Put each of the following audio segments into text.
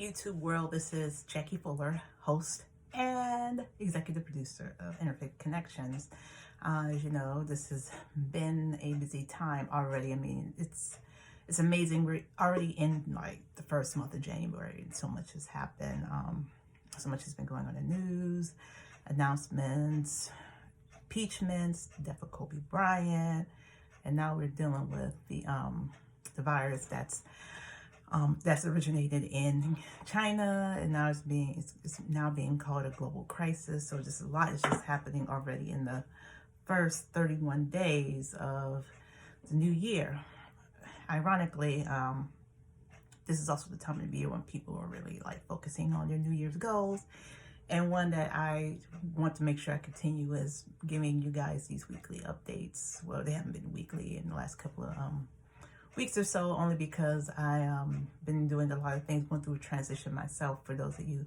YouTube world? This is Jackie Fuller, host and executive producer of Interfaith Connections. As you know, this has been a busy time already. I mean, it's amazing. We're already in like the first month of January, and so much has happened. So much has been going on in the news, announcements, impeachments, death of Kobe Bryant, and now we're dealing with the virus that's originated in China, and now it's now being called a global crisis. So just a lot is just happening already in the first 31 days of the new year. Ironically, this is also the time of the year when people are really like focusing on their New Year's goals. And one that I want to make sure I continue is giving you guys these weekly updates. Well, they haven't been weekly in the last couple of weeks or so, only because I been doing a lot of things, going through a transition myself. For those of you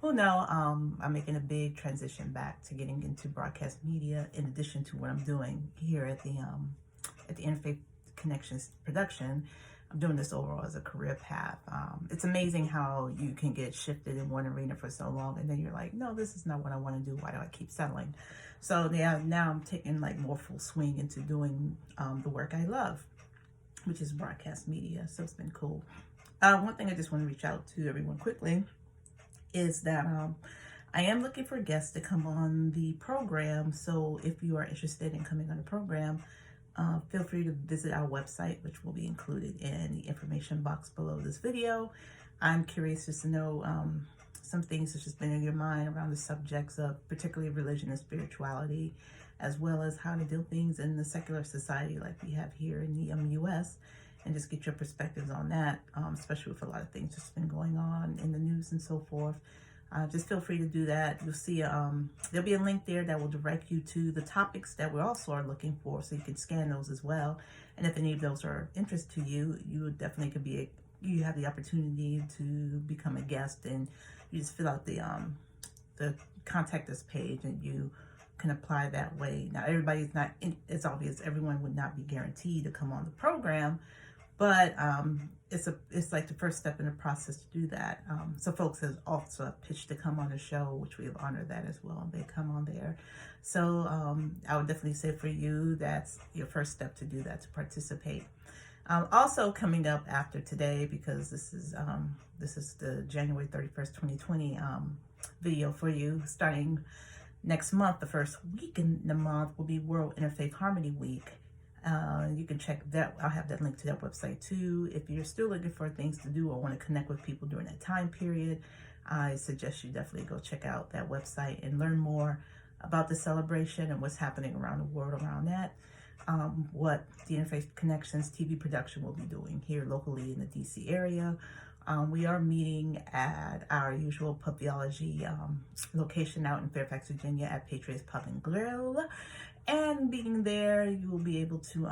who know, I'm making a big transition back to getting into broadcast media, in addition to what I'm doing here at the Interfaith Connections production. I'm doing this overall as a career path. It's amazing how you can get shifted in one arena for so long, and then you're like, no, this is not what I want to do. Why do I keep settling? So yeah, now I'm taking like more full swing into doing the work I love, which is broadcast media. So it's been cool. One thing I just want to reach out to everyone quickly is that I am looking for guests to come on the program. So if you are interested in coming on the program, feel free to visit our website, which will be included in the information box below this video. I'm curious just to know some things that's just been in your mind around the subjects of particularly religion and spirituality, as well as how to do things in the secular society like we have here in the U.S., and just get your perspectives on that, especially with a lot of things that's been going on in the news and so forth. Just feel free to do that. You'll see there'll be a link there that will direct you to the topics that we also are looking for, so you can scan those as well. And if any of those are of interest to you, you definitely could be you have the opportunity to become a guest, and you just fill out the contact us page, and you can apply that way. Now, everybody's not, it's obvious everyone would not be guaranteed to come on the program, but it's like the first step in the process to do that. So folks have also pitched to come on the show, which we have honored that as well. They come on there. So I would definitely say for you, that's your first step to do that, to participate. Also coming up after today, because this is the January 31st, 2020 video for you, starting next month, the first week in the month will be World Interfaith Harmony Week. You can check that. I'll have that link to that website too. If you're still looking for things to do or want to connect with people during that time period, I suggest you definitely go check out that website and learn more about the celebration and what's happening around the world around that. What the Interfaith Connections TV production will be doing here locally in the DC area. We are meeting at our usual pub theology location out in Fairfax, Virginia at Patriots Pub and Grill. And being there, you will be able to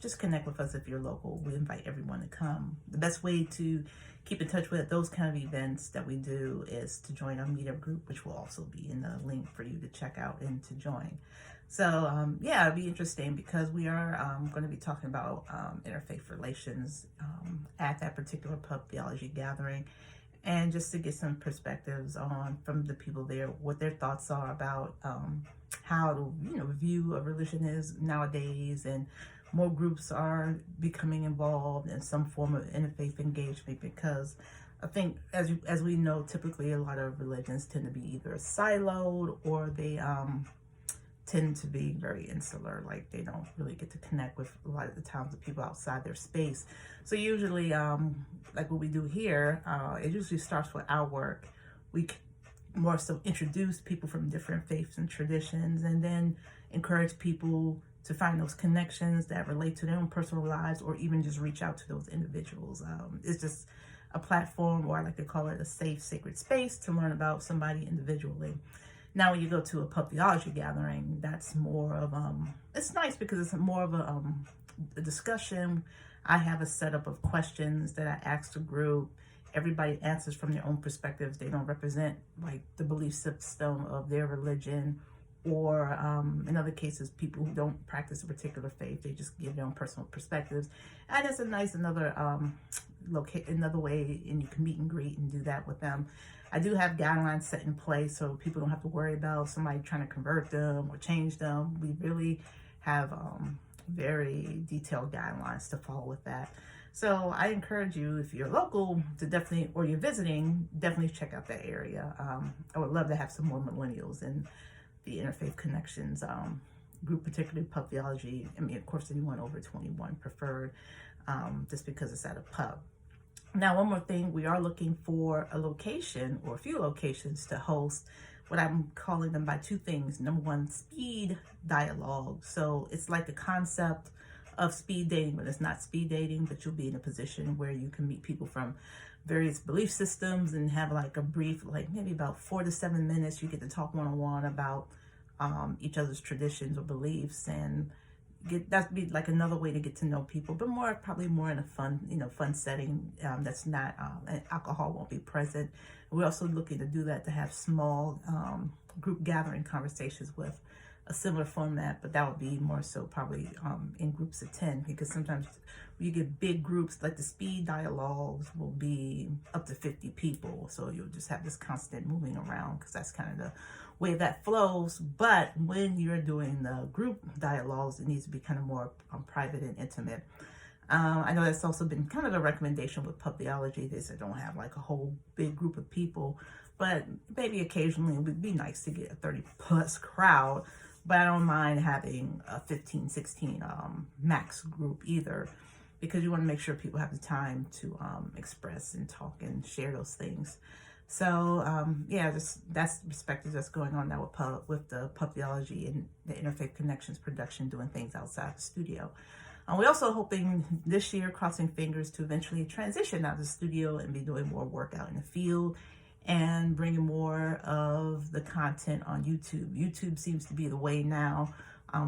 just connect with us if you're local. We invite everyone to come. The best way to keep in touch with those kind of events that we do is to join our meetup group, which will also be in the link for you to check out and to join. So yeah, it'll be interesting because we are going to be talking about interfaith relations at that particular pub theology gathering, and just to get some perspectives on from the people there what their thoughts are about how the view of religion is nowadays, and more groups are becoming involved in some form of interfaith engagement, because I think as we know, typically a lot of religions tend to be either siloed or they tend to be very insular, like they don't really get to connect with a lot of the times the people outside their space. So usually like what we do here, it usually starts with our work. We more so introduce people from different faiths and traditions, and then encourage people to find those connections that relate to their own personal lives, or even just reach out to those individuals. It's just a platform, or I like to call it a safe, sacred space to learn about somebody individually. Now, when you go to a pub theology gathering, that's more of, it's nice because it's more of a discussion. I have a setup of questions that I ask the group. Everybody answers from their own perspectives. They don't represent like the belief system of their religion, or in other cases, people who don't practice a particular faith. They just give their own personal perspectives. And it's a nice, another locate another way, and you can meet and greet and do that with them. I do have guidelines set in place so people don't have to worry about somebody trying to convert them or change them. We really have very detailed guidelines to follow with that. So I encourage you, if you're local, to definitely, or you're visiting, definitely check out that area. I would love to have some more millennials in the Interfaith Connections group, particularly pub theology. I mean, of course, anyone over 21 preferred, just because it's at a pub. Now, one more thing, we are looking for a location or a few locations to host what I'm calling them by two things. Number one, speed dialogue. So it's like the concept of speed dating, but it's not speed dating, but you'll be in a position where you can meet people from various belief systems and have like a brief, like maybe about 4 to 7 minutes. You get to talk one-on-one about each other's traditions or beliefs, and that'd be like another way to get to know people, but probably more in a fun setting. That's not, and alcohol won't be present. We're also looking to do that, to have small group gathering conversations with a similar format, but that would be more so probably in groups of 10, because sometimes you get big groups, like the speed dialogues will be up to 50 people. So you'll just have this constant moving around, because that's kind of the way that flows. But when you're doing the group dialogues, it needs to be kind of more private and intimate. I know that's also been kind of a recommendation with pub theology. They said don't have like a whole big group of people, but maybe occasionally it would be nice to get a 30 plus crowd. But I don't mind having a 15, 16 max group either, because you want to make sure people have the time to express and talk and share those things. So yeah, that's the perspective that's going on now with the pub theology and the Interfaith Connections production, doing things outside the studio. We're also hoping this year, crossing fingers, to eventually transition out of the studio and be doing more work out in the field and bringing more of the content on YouTube. YouTube seems to be the way now.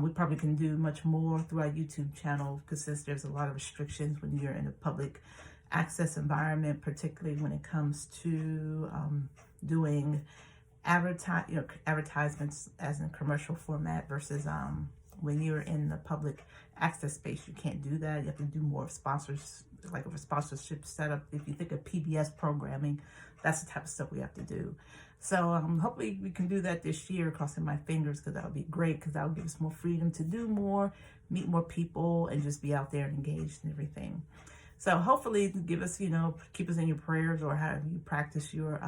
We probably can do much more through our YouTube channel, because since there's a lot of restrictions when you're in a public access environment, particularly when it comes to doing advertisements as in a commercial format versus when you're in the public access space, you can't do that. You have to do more sponsors, like a sponsorship setup. If you think of PBS programming, that's the type of stuff we have to do. So hopefully we can do that this year, crossing my fingers, because that would be great, because that would give us more freedom to do more, meet more people, and just be out there and engaged and everything. So hopefully give us, keep us in your prayers, or how you practice your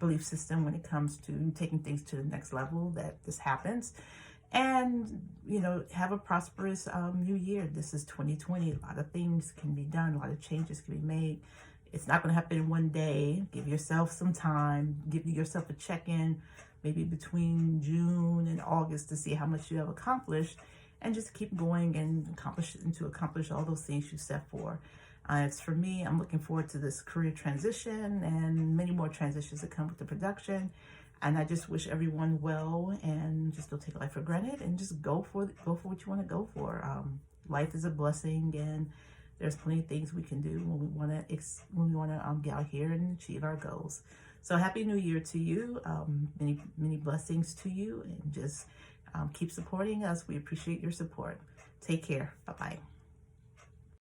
belief system when it comes to taking things to the next level, that this happens. And, have a prosperous new year. This is 2020. A lot of things can be done. A lot of changes can be made. It's not going to happen in one day. Give yourself some time. Give yourself a check-in, maybe between June and August, to see how much you have accomplished, and just keep going and accomplish all those things you set for. It's for me, I'm looking forward to this career transition and many more transitions that come with the production. And I just wish everyone well, and just don't take life for granted, and just go for what you want to go for. Life is a blessing, and there's plenty of things we can do when we want to get out here and achieve our goals. So happy New Year to you. Many blessings to you, and just keep supporting us. We appreciate your support. Take care. Bye-bye.